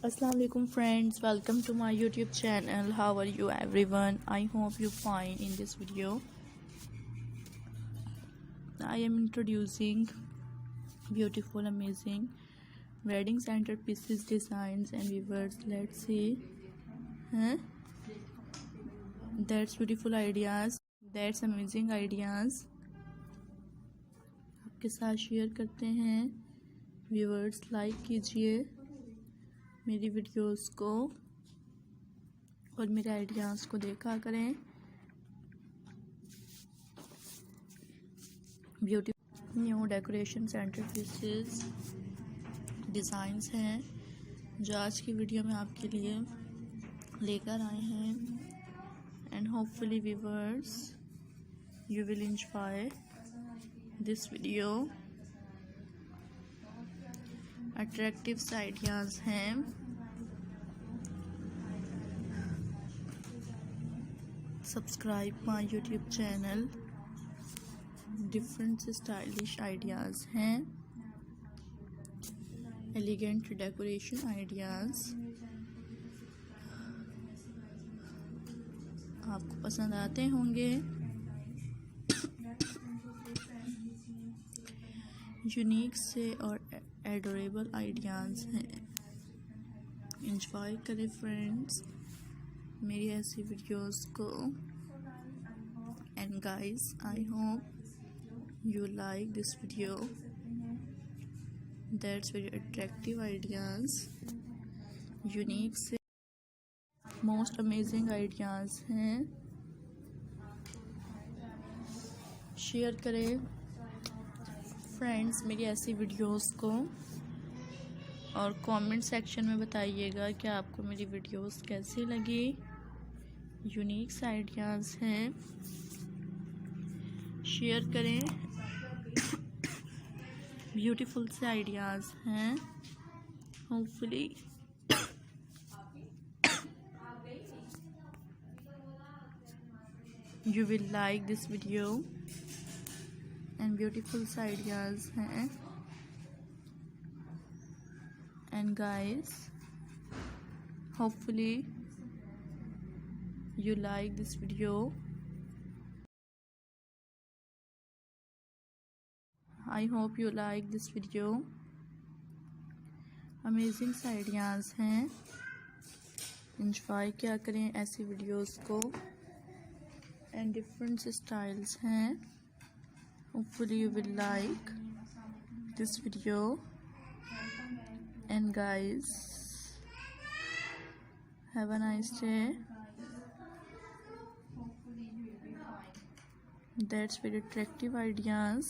Assalamu alaikum friends, welcome to my YouTube channel. How are you everyone? I hope you fine. In this video I am introducing beautiful amazing wedding center pieces designs and viewers. Let's see that's beautiful ideas, that's amazing ideas आपके साथ share करते हैं। Viewers like कीजिए मेरी videos को और मेरे ideas को देखा करें। Beauty new decoration centre pieces designs हैं जो आज की वीडियो में आपके लिए लेकर आए हैं। And hopefully viewers you will enjoy this video. Attractive ideas हैं, subscribe my YouTube channel. Different stylish ideas हैं, एलिगेंट डेकोरेशन आइडियाज़ आपको पसंद आते होंगे। यूनिक से और एडोरेबल आइडियाज़ हैं। एंजॉय करें फ्रेंड्स मेरी ऐसी वीडियोस को। And guys I hope you like this video. That's very attractive ideas, unique से मोस्ट अमेजिंग आइडियाज़ हैं। शेयर करें फ्रेंड्स मेरी ऐसी वीडियोस को और कमेंट सेक्शन में बताइएगा कि आपको मेरी वीडियोस कैसी लगी। यूनिक आइडियाज़ हैं, शेयर करें। ब्यूटीफुल से आइडियाज़ हैं। Hopefully you will like this video and beautiful ideas हैं। and guys hopefully you like this video. I hope you like this video. Amazing ideas हैं, इंजॉय क्या करें ऐसी वीडियोस को। एंड डिफरेंट स्टाइल्स हैं। Hopefully you will like this video. And guys have a nice day. That's very attractive ideas.